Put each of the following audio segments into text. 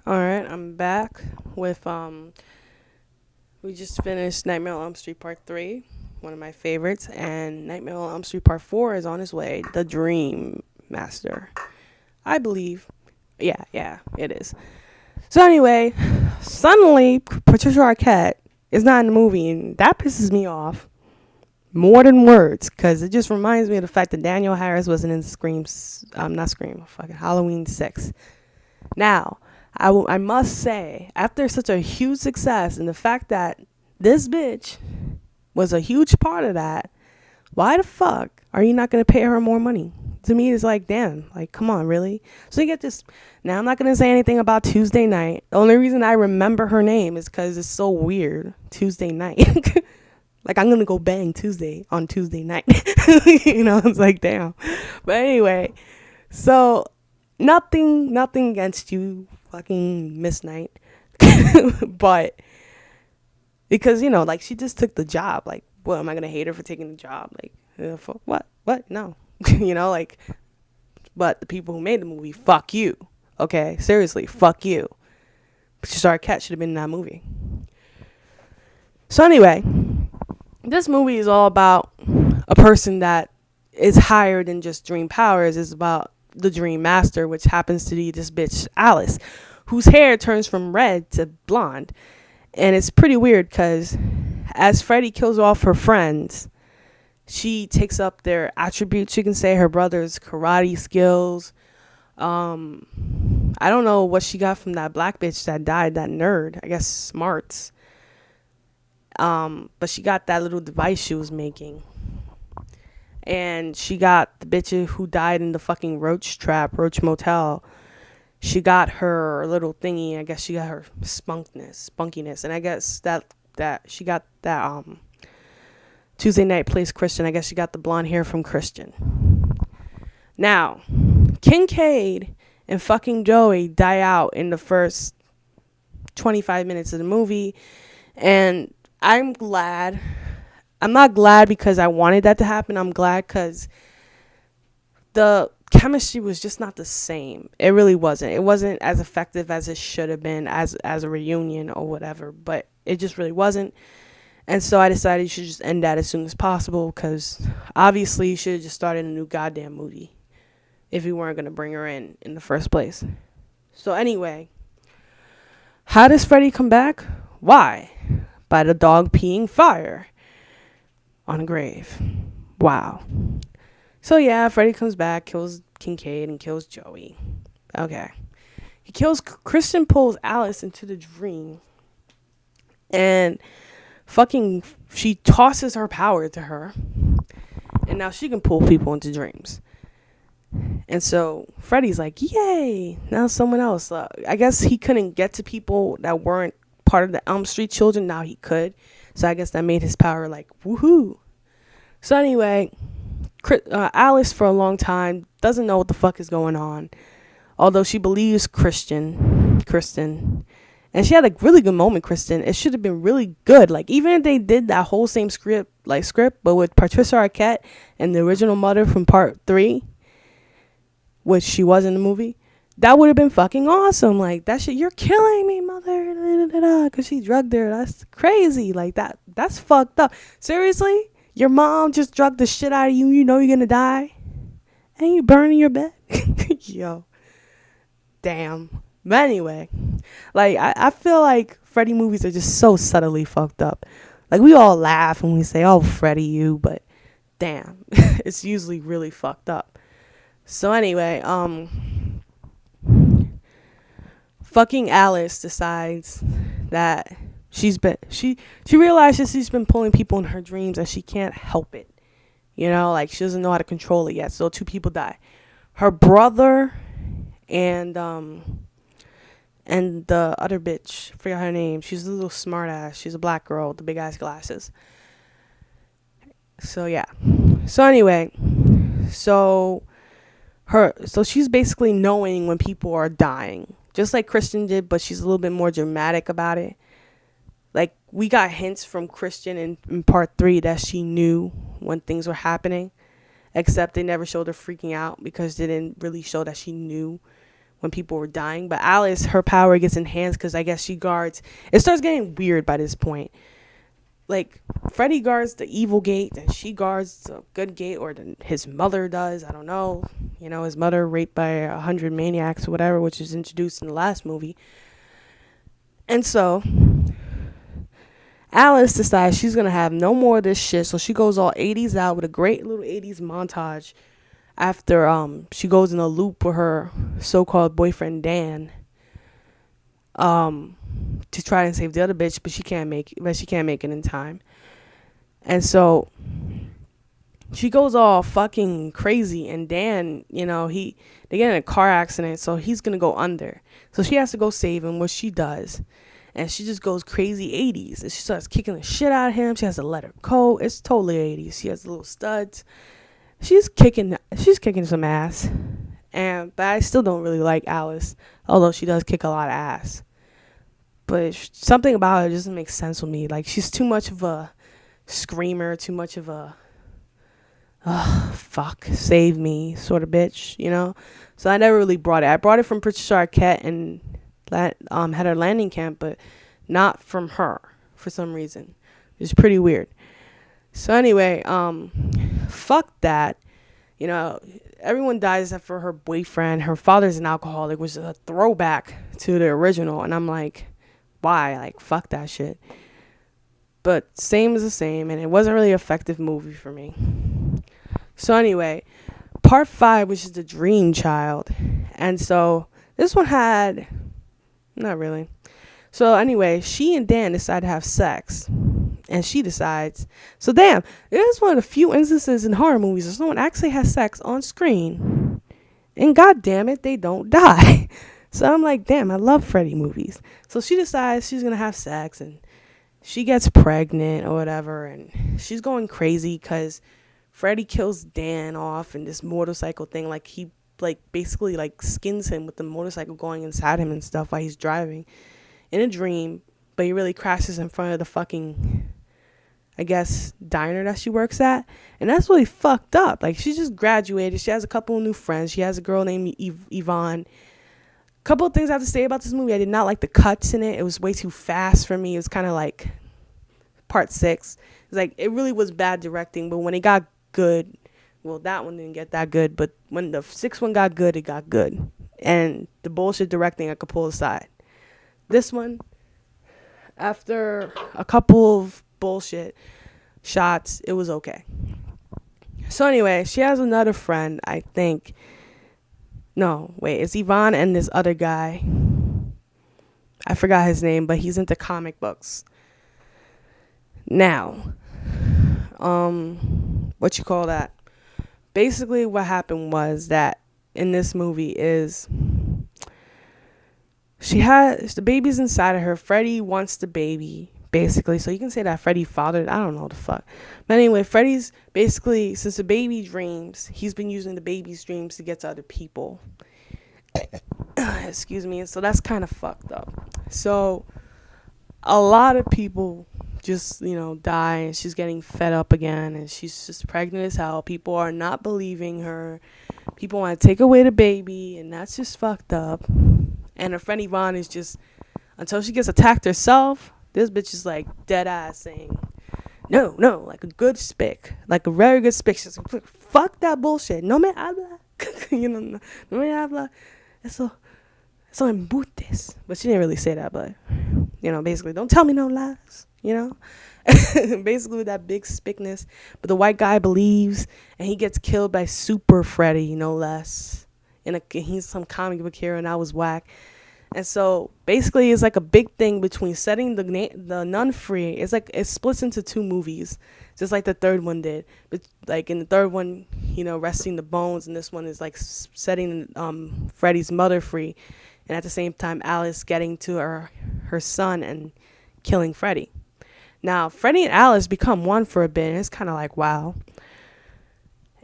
All right, I'm back with we just finished Nightmare on Elm Street Part 3, one of my favorites, and Nightmare on Elm Street Part 4 is on his way, The Dream Master. I believe. Yeah, it is. So anyway, suddenly Patricia Arquette is not in the movie, and that pisses me off more than words, because it just reminds me of the fact that Daniel Harris wasn't in not Scream, fucking Halloween 6. Now, I must say, after such a huge success and the fact that this bitch was a huge part of that, why the fuck are you not going to pay her more money? To me, it's like, damn, like, come on, really? So you get this. Now, I'm not going to say anything about Tuesday Night. The only reason I remember her name is because it's so weird. Tuesday Night. Like, I'm going to go bang Tuesday on Tuesday night. It's like, damn. But anyway, so nothing against you, fucking Miss Knight. But because like she just took the job. Like, what am I gonna hate her for taking the job? Like, for what? What? No. Like, but the people who made the movie, fuck you. Okay, seriously, fuck you. Patricia Arquette should have been in that movie. So anyway, this movie is all about a person that is higher than just dream powers. It's about the dream master, which happens to be this bitch Alice, whose hair turns from red to blonde. And it's pretty weird because as Freddy kills off her friends, she takes up their attributes. You can say her brother's karate skills. I don't know what she got from that black bitch that died, that nerd. I guess smarts. But she got that little device she was making. And she got the bitch who died in the fucking Roach Motel. She got her little thingy. I guess she got her spunkiness. And I guess that she got that Tuesday Night plays Christian. I guess she got the blonde hair from Christian. Now, Kincaid and fucking Joey die out in the first 25 minutes of the movie. And I'm glad. I'm not glad because I wanted that to happen. I'm glad because the chemistry was just not the same. It really wasn't. It wasn't as effective as it should have been as a reunion or whatever. But it just really wasn't. And so I decided you should just end that as soon as possible because obviously you should have just started a new goddamn movie if you weren't going to bring her in the first place. So anyway, how does Freddy come back? Why? By the dog peeing fire on a grave. Wow. So yeah, Freddy comes back, kills Kincaid, and kills Joey. Okay. He kills Christian, pulls Alice into the dream. And fucking she tosses her power to her. And now she can pull people into dreams. And so Freddy's like, yay, now someone else. I guess he couldn't get to people that weren't part of the Elm Street children. Now he could. So I guess that made his power like, woohoo. So anyway, Alice for a long time doesn't know what the fuck is going on. Although she believes Kristen. And she had a really good moment, Kristen. It should have been really good. Like, even if they did that whole same script, but with Patricia Arquette and the original mother from part 3, which she was in the movie, that would have been fucking awesome. Like, that shit, you're killing me, mother, because she drugged her. That's crazy. Like, that's fucked up. Seriously? Your mom just drugged the shit out of you. You know you're gonna die? And you burning your bed? Yo. Damn. But anyway, like, I feel like Freddy movies are just so subtly fucked up. Like, we all laugh when we say, oh, Freddy, you, but damn, it's usually really fucked up. So anyway, fucking Alice decides that she realizes she's been pulling people in her dreams and she can't help it. Like, she doesn't know how to control it yet. So 2 people die. Her brother and the other bitch, forgot her name. She's a little smart ass. She's a black girl with the big ass glasses. So yeah. So anyway, so she's basically knowing when people are dying, just like Kristen did, but she's a little bit more dramatic about it. Like, we got hints from Kristen in part 3 that she knew when things were happening, except they never showed her freaking out because they didn't really show that she knew when people were dying. But Alice, her power gets enhanced because I guess she guards. It starts getting weird by this point. Like, Freddy guards the evil gate and she guards the good gate, or his mother does. I don't know. You know, his mother raped by 100 maniacs or whatever, which is introduced in the last movie. And so Alice decides she's going to have no more of this shit. So she goes all 80s out with a great little 80s montage after she goes in a loop with her so-called boyfriend Dan to try and save the other bitch, but she can't make it in time. And so she goes all fucking crazy, and Dan, you know, they get in a car accident, so he's going to go under. So she has to go save him, which she does. And she just goes crazy 80s. And she starts kicking the shit out of him. She has a leather coat. It's totally 80s. She has little studs. She's kicking some ass. But I still don't really like Alice, although she does kick a lot of ass. But something about her doesn't make sense with me. Like, she's too much of a screamer, too much of a fuck, save me sort of bitch, you know? So I never really brought it. I brought it from Patricia Arquette and had her landing camp, but not from her for some reason. It's pretty weird. So anyway, fuck that. You know, everyone dies except for her boyfriend. Her father's an alcoholic, which is a throwback to the original. And I'm like, why? Like, fuck that shit. But same is the same, and it wasn't really an effective movie for me. So anyway, part 5, which is the Dream Child. And so this one had... Not really. So anyway, she and Dan decide to have sex. And she decides. So damn, it is one of the few instances in horror movies where someone actually has sex on screen. And god damn it, they don't die. So I'm like, damn, I love Freddy movies. So she decides she's going to have sex. And she gets pregnant or whatever. And she's going crazy because Freddy kills Dan off in this motorcycle thing. Like, he basically skins him with the motorcycle going inside him and stuff while he's driving in a dream, but he really crashes in front of the fucking, I guess, diner that she works at. And that's really fucked up. Like, she just graduated. She has a couple of new friends. She has a girl named Yvonne. A couple of things I have to say about this movie. I did not like the cuts in it. It was way too fast for me. It was kind of like part 6. It's like, it really was bad directing, but when it got good, well, that one didn't get that good, but when the 6th one got good, it got good. And the bullshit directing I could pull aside. This one, after a couple of bullshit shots, it was okay. So anyway, she has another friend, I think. No, wait, it's Yvonne and this other guy. I forgot his name, but he's into comic books. Now, what you call that? Basically, what happened was that in this movie is she has the baby's inside of her. Freddy wants the baby, basically. So you can say that Freddy fathered. I don't know the fuck. But anyway, Freddy's basically, since the baby dreams, he's been using the baby's dreams to get to other people. Excuse me. And so that's kind of fucked up. So a lot of people just, you know, die, and she's getting fed up again, and she's just pregnant as hell. People are not believing her. People want to take away the baby, and that's just fucked up. And her friend Yvonne is just, until she gets attacked herself, this bitch is like dead ass saying, no, like a good spick, like a very good spick. She's like, fuck that bullshit. No me habla. You know, no me habla. Eso embutes. But she didn't really say that, but, you know, basically, don't tell me no lies. You know, basically with that big spickness. But the white guy believes, and he gets killed by Super Freddy, no less. He's some comic book hero, and I was whack. And so basically, it's like a big thing between setting the nun free. It's like it splits into 2 movies, just like the 3rd one did. But like in the 3rd one, you know, resting the bones, and this one is like setting Freddy's mother free, and at the same time, Alice getting to her son and killing Freddy. Now, Freddy and Alice become one for a bit, and it's kind of like, wow.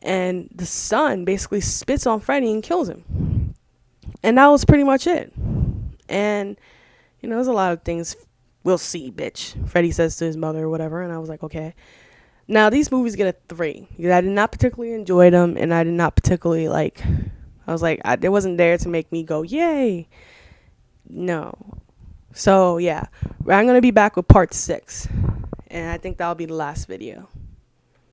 And the son basically spits on Freddy and kills him. And that was pretty much it. And, you know, there's a lot of things. We'll see, bitch. Freddy says to his mother or whatever, and I was like, okay. Now, these movies get a 3. Because I did not particularly enjoy them, and I did not particularly, I was like, it wasn't there to make me go, yay. No. So, yeah. I'm going to be back with part 6. And I think that'll be the last video.